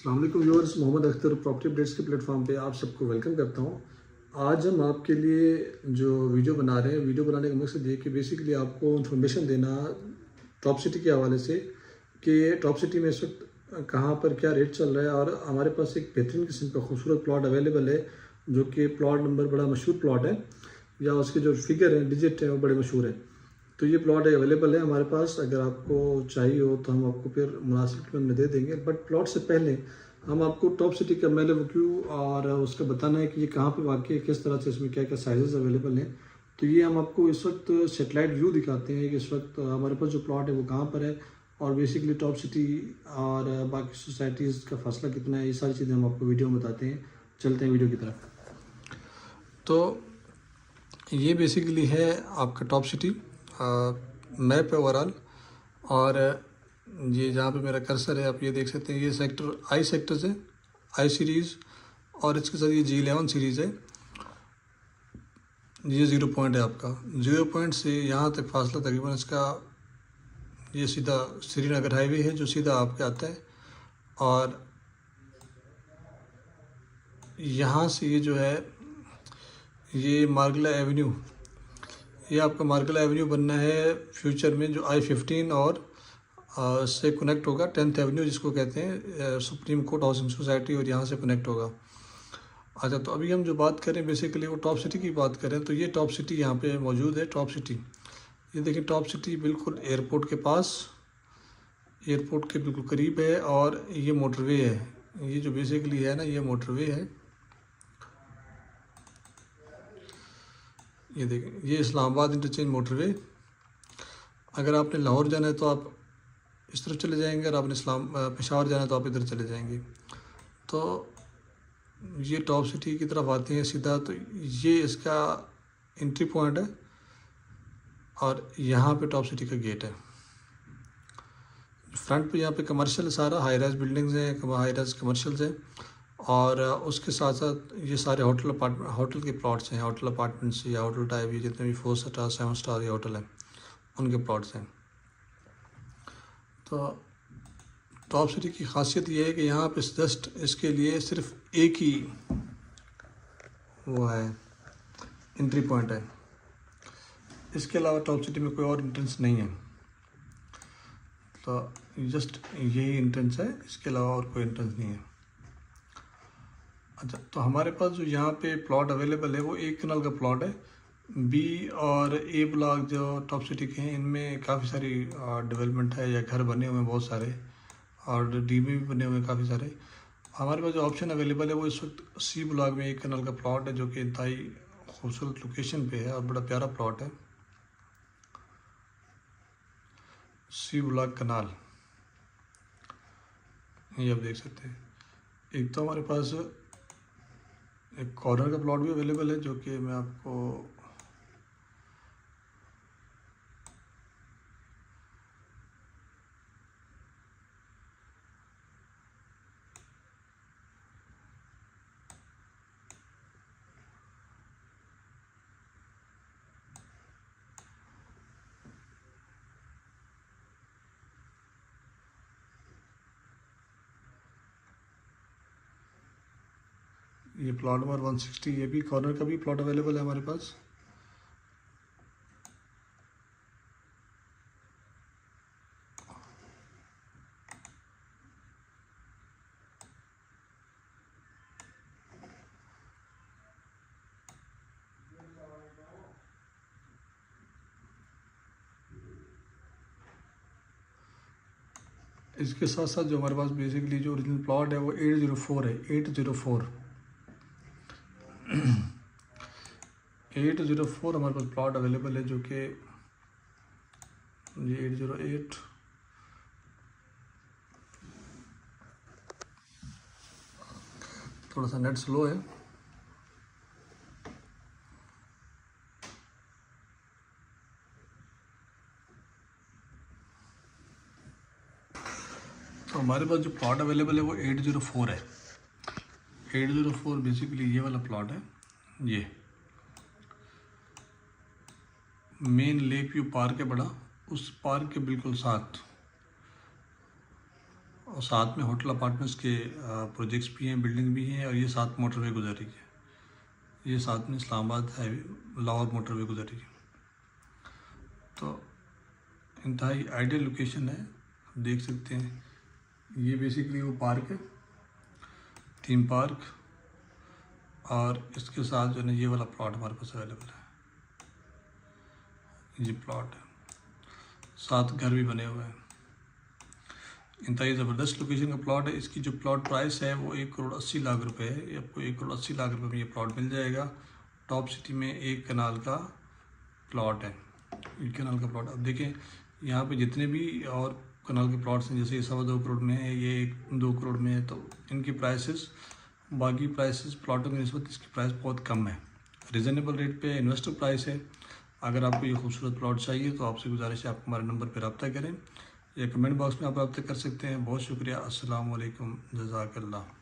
अस्सलाम वालेकुम viewers, Mohammad Akhtar property updates के प्लेटफॉर्म पे आप सबको वेलकम करता हूँ। आज हम आपके लिए जो वीडियो बना रहे हैं, वीडियो बनाने का मकसद ये कि बेसिकली आपको इन्फॉर्मेशन देना टॉप सिटी के हवाले से कि टॉप सिटी में इस वक्त कहाँ पर क्या रेट चल रहा है। और हमारे पास एक बेहतरीन किस्म का खूबसूरत प्लॉट अवेलेबल है, जो कि प्लॉट नंबर बड़ा मशहूर प्लॉट है, या उसके जो फिगर हैं, डिजिट हैं, वो बड़े मशहूर हैं। तो ये प्लॉट अवेलेबल है हमारे पास, अगर आपको चाहिए हो तो हम आपको फिर मुनासिब कीमत में दे देंगे। बट प्लॉट से पहले हम आपको टॉप सिटी का मेल व्यू और उसका बताना है कि ये कहाँ पे वाक़ई है, किस तरह से इसमें क्या क्या साइजेस अवेलेबल हैं। तो ये हम आपको इस वक्त सेटेलाइट व्यू दिखाते हैं कि इस वक्त हमारे पास जो प्लॉट है वो कहाँ पर है, और बेसिकली टॉप सिटी और बाकी सोसाइटीज़ का फासला कितना है, ये सारी चीज़ें हम आपको वीडियो में बताते हैं। चलते हैं वीडियो की तरफ। तो ये बेसिकली है आपका टॉप सिटी मैप है ओवरऑल। और ये जहाँ पे मेरा कर्सर है आप ये देख सकते हैं, ये सेक्टर आई सेक्टर्स है, आई सीरीज़, और इसके साथ ये G11 सीरीज़ है। ये 0 पॉइंट है आपका, 0 पॉइंट से यहाँ तक फासला तकरीबन इसका, ये सीधा श्रीनगर हाईवे है जो सीधा आपके आता है। और यहाँ से ये जो है ये मार्गला एवेन्यू, ये आपका मार्गला एवेन्यू बनना है फ्यूचर में, जो I-15 और से कनेक्ट होगा 10th एवेन्यू जिसको कहते हैं, सुप्रीम कोर्ट हाउसिंग सोसाइटी, और यहाँ से कनेक्ट होगा। अच्छा, तो अभी हम जो बात करें बेसिकली वो टॉप सिटी की बात करें, तो ये टॉप सिटी यहाँ पे मौजूद है। टॉप सिटी ये देखिए, टॉप सिटी बिल्कुल एयरपोर्ट के पास, एयरपोर्ट के बिल्कुल करीब है, और ये मोटरवे है। ये जो बेसिकली है ना, ये मोटरवे है। ये देखिए, ये इस्लामाबाद इंटरचेंज मोटरवे। अगर आपने लाहौर जाना है तो आप इस तरफ चले जाएंगे, और आपने पेशावर जाना है तो आप इधर चले जाएंगे। तो ये टॉप सिटी की तरफ आते हैं सीधा, तो ये इसका एंट्री पॉइंट है, और यहाँ पे टॉप सिटी का गेट है। फ्रंट पे यहाँ पे कमर्शियल सारा हाई राइज बिल्डिंग्स हैं, हाई राइज कमर्शियल्स हैं, और उसके साथ साथ ये सारे होटल के प्लॉट्स हैं, होटल अपार्टमेंट्स या होटल टाइप, ये जितने भी 4 स्टार 7 स्टार ये होटल हैं उनके प्लॉट्स हैं। तो टॉप सिटी की खासियत ये है कि यहाँ पे जस्ट इसके लिए सिर्फ एक ही वो है एंट्री पॉइंट है, इसके अलावा टॉप सिटी में कोई और एंट्रेंस नहीं है। तो जस्ट यही एंट्रेंस है, इसके अलावा और कोई एंट्रेंस नहीं है। अच्छा, तो हमारे पास जो यहाँ पे प्लॉट अवेलेबल है वो एक कनाल का प्लॉट है। बी और ए ब्लॉक जो टॉप सिटी के हैं, इनमें काफ़ी सारी डेवलपमेंट है या घर बने हुए हैं बहुत सारे, और डी में भी बने हुए हैं काफ़ी सारे। हमारे पास जो ऑप्शन अवेलेबल है वो इस वक्त सी ब्लॉक में एक कनाल का प्लॉट है, जो कि इंतहाई खूबसूरत लोकेशन पे है और बड़ा प्यारा प्लॉट है। सी ब्लॉक कनाल, ये आप देख सकते हैं। एक तो हमारे पास एक कॉर्नर का प्लॉट भी अवेलेबल है, जो कि मैं आपको ये प्लॉट नंबर 160, ये भी कॉर्नर का भी प्लॉट अवेलेबल है हमारे पास। इसके साथ साथ जो हमारे पास बेसिकली जो ओरिजिनल प्लॉट है वो 804 है, 804 804 हमारे पास प्लॉट अवेलेबल है, जो कि ये 808 थोड़ा सा नेट स्लो है। तो हमारे पास जो प्लॉट अवेलेबल है वो 804 है। 804 बेसिकली ये वाला प्लॉट है। ये मेन लेक व्यू पार्क है बड़ा, उस पार्क के बिल्कुल साथ, और साथ में होटल अपार्टमेंट्स के प्रोजेक्ट्स भी हैं, बिल्डिंग भी हैं, और ये साथ मोटरवे गुजर रही है। ये साथ में इस्लामाबाद हाईवे लाहौर मोटरवे गुजर रही है। तो इंतहाई आइडियल लोकेशन है, देख सकते हैं। ये बेसिकली वो पार्क है, थीम पार्क, और इसके साथ जो है ये वाला प्लॉट हमारे पास अवेलेबल है। ये प्लॉट है, साथ घर भी बने हुए हैं। इंतहाई ज़बरदस्त लोकेशन का प्लॉट है। इसकी जो प्लॉट प्राइस है वो 1,80,00,000 रुपये है। आपको 1,80,00,000 रुपये में ये प्लॉट मिल जाएगा। टॉप सिटी में 1 कनाल का प्लॉट है। 1 कनाल का प्लॉट, अब देखें यहाँ पे जितने भी और कनाल के प्लॉट्स हैं, जैसे ये 2.25 करोड़ में है, ये 2 करोड़ में है, तो इनकी प्राइसेस बाकी प्राइसेस प्लॉटों की निस्बत इसकी प्राइस बहुत कम है। रिजनेबल रेट पे इन्वेस्टर प्राइस है। अगर आपको ये खूबसूरत प्लॉट चाहिए तो आपसे गुजारिश है आप हमारे नंबर पर रब्ता करें या कमेंट बॉक्स में आप रब्ता कर सकते हैं। बहुत शुक्रिया। अस्सलाम वालेकुम, जज़ाकल्लाह।